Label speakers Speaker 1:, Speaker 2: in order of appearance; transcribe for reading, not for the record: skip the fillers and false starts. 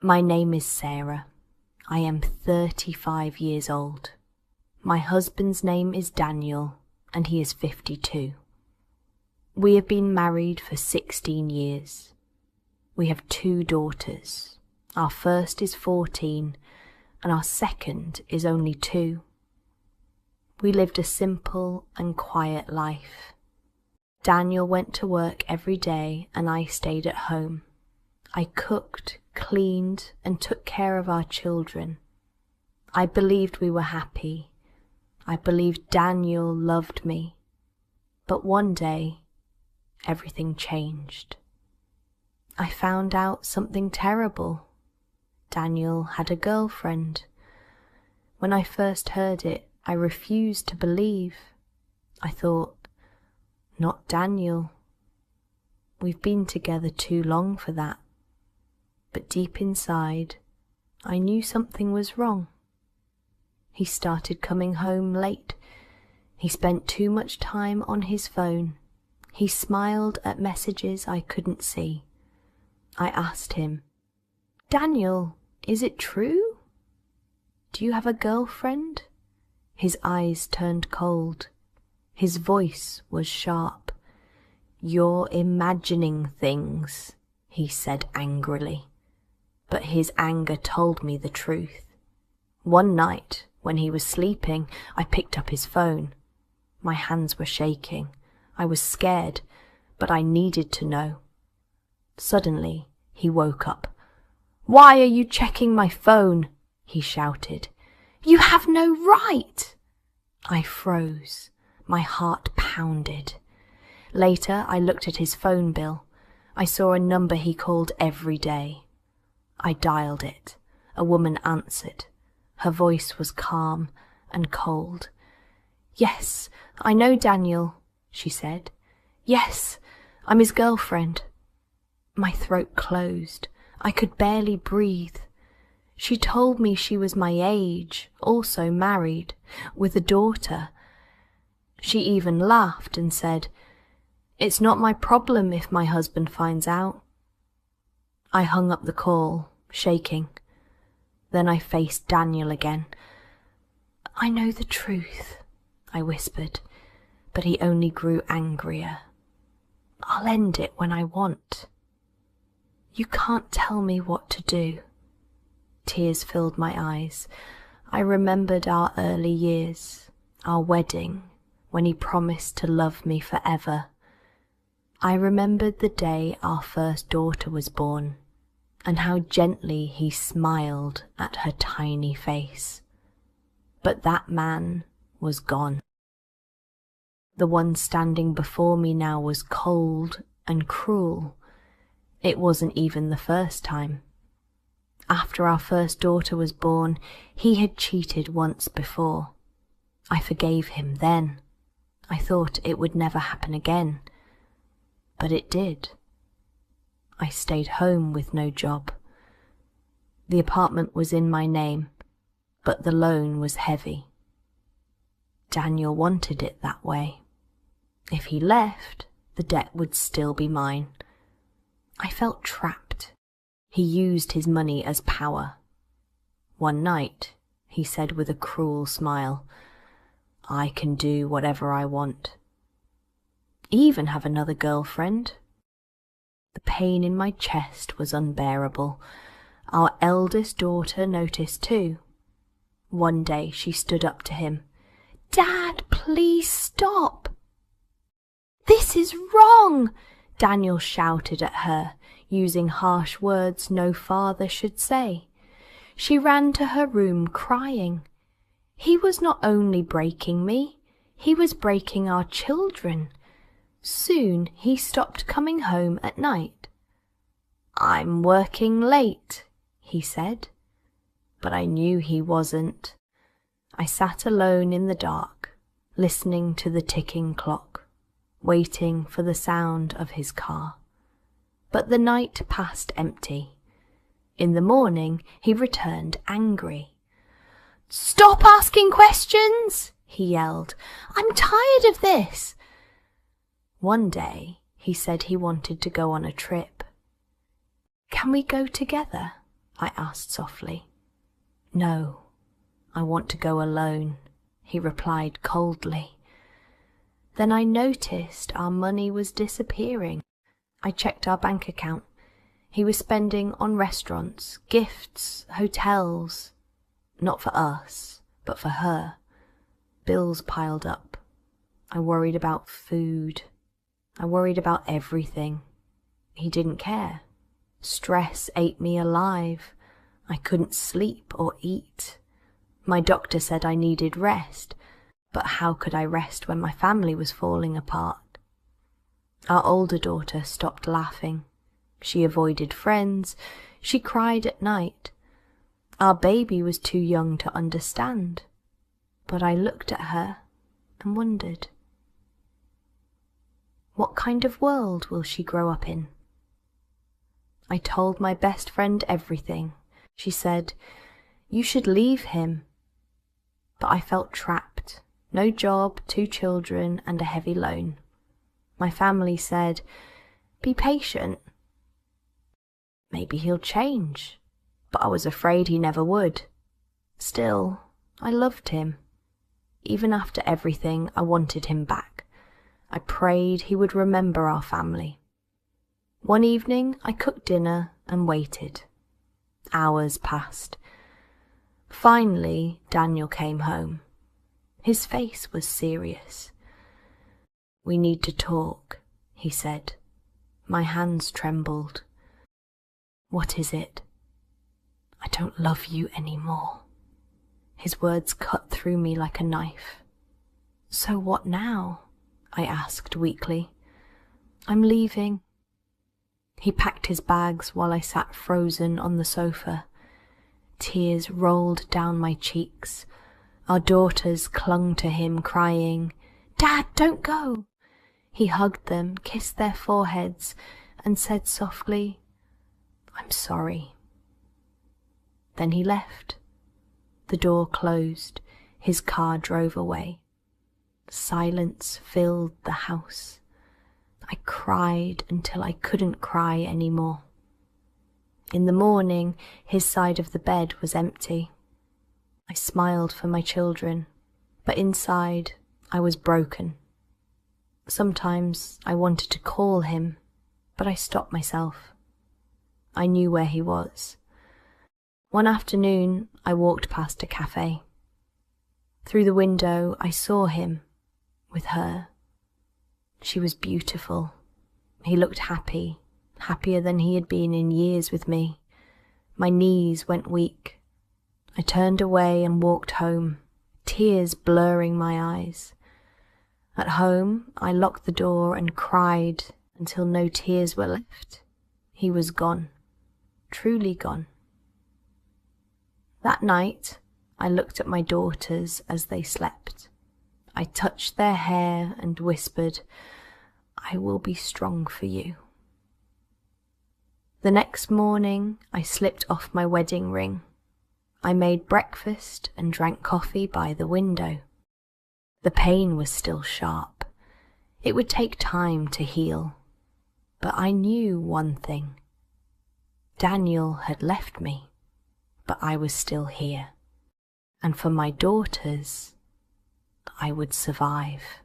Speaker 1: My name is Sarah. I am 35 years old. My husband's name is Daniel, and he is 52. We have been married for 16 years. We have 2 daughters. Our first is 14, and our second is only 2. We lived a simple and quiet life. Daniel went to work every day, and I stayed at home. I cooked, cleaned, and took care of our children. I believed we were happy. I believed Daniel loved me. But one day, everything changed. I found out something terrible. Daniel had a girlfriend. When I first heard it, I refused to believe. I thought, not Daniel. We've been together too long for that. But deep inside, I knew something was wrong. He started coming home late. He spent too much time on his phone. He smiled at messages I couldn't see. I asked him, "Daniel, is it true? Do you have a girlfriend?" His eyes turned cold. His voice was sharp. "You're imagining things," he said angrily. But his anger told me the truth. One night, when he was sleeping, I picked up his phone. My hands were shaking. I was scared, but I needed to know. Suddenly, he woke up. "Why are you checking my phone?" he shouted. "You have no right!" I froze. My heart pounded. Later, I looked at his phone bill. I saw a number he called every day. I dialed it. A woman answered. Her voice was calm and cold. "Yes, I know Daniel," she said. "Yes, I'm his girlfriend." My throat closed. I could barely breathe. She told me she was my age, also married, with a daughter. She even laughed and said, "It's not my problem if my husband finds out." I hung up the call, shaking. Then I faced Daniel again. "I know the truth," I whispered, but he only grew angrier. "I'll end it when I want. You can't tell me what to do." Tears filled my eyes. I remembered our early years, our wedding, when he promised to love me forever. I remembered the day our first daughter was born, and how gently he smiled at her tiny face. But that man was gone. The one standing before me now was cold and cruel. It wasn't even the first time. After our first daughter was born, he had cheated once before. I forgave him then. I thought it would never happen again. But it did. I stayed home with no job. The apartment was in my name, but the loan was heavy. Daniel wanted it that way. If he left, the debt would still be mine. I felt trapped. He used his money as power. One night, he said with a cruel smile, "I can do whatever I want. Even have another girlfriend." The pain in my chest was unbearable. Our eldest daughter noticed too. One day she stood up to him. "Dad, please stop." "This is wrong," Daniel shouted at her, using harsh words no father should say. She ran to her room crying. He was not only breaking me, he was breaking our children. Soon he stopped coming home at night. "I'm working late," he said. But I knew he wasn't. I sat alone in the dark, listening to the ticking clock, waiting for the sound of his car. But the night passed empty. In the morning he returned angry. "Stop asking questions!" he yelled. "I'm tired of this." One day he said he wanted to go on a trip. "Can we go together?" I asked softly. No, I want to go alone, he replied coldly. Then I noticed our money was disappearing. I checked our bank account. He was spending on restaurants, gifts, hotels. Not for us, but for her. Bills piled up. I worried about food. I worried about everything. He didn't care. Stress ate me alive. I couldn't sleep or eat. My doctor said I needed rest, but how could I rest when my family was falling apart? Our older daughter stopped laughing. She avoided friends. She cried at night. Our baby was too young to understand, but I looked at her and wondered, what kind of world will she grow up in? I told my best friend everything. She said, "You should leave him." But I felt trapped. No job, 2 children, and a heavy loan. My family said, "Be patient. Maybe he'll change." But I was afraid he never would. Still, I loved him. Even after everything, I wanted him back. I prayed he would remember our family. One evening, I cooked dinner and waited. Hours passed. Finally, Daniel came home. His face was serious. "We need to talk," he said. My hands trembled. "What is it?" "I don't love you anymore." His words cut through me like a knife. "So what now?" I asked weakly. "I'm leaving." He packed his bags while I sat frozen on the sofa. Tears rolled down my cheeks. Our daughters clung to him, crying, "Dad, don't go!" He hugged them, kissed their foreheads, and said softly, "I'm sorry." Then he left. The door closed. His car drove away. Silence filled the house. I cried until I couldn't cry anymore. In the morning, his side of the bed was empty. I smiled for my children, but inside I was broken. Sometimes I wanted to call him, but I stopped myself. I knew where he was. One afternoon, I walked past a cafe. Through the window, I saw him with her. She was beautiful. He looked happy, happier than he had been in years with me. My knees went weak. I turned away and walked home, tears blurring my eyes. At home, I locked the door and cried until no tears were left. He was gone, truly gone. That night, I looked at my daughters as they slept. I touched their hair and whispered, "I will be strong for you." The next morning, I slipped off my wedding ring. I made breakfast and drank coffee by the window. The pain was still sharp. It would take time to heal. But I knew one thing. Daniel had left me, but I was still here. And for my daughters, I would survive.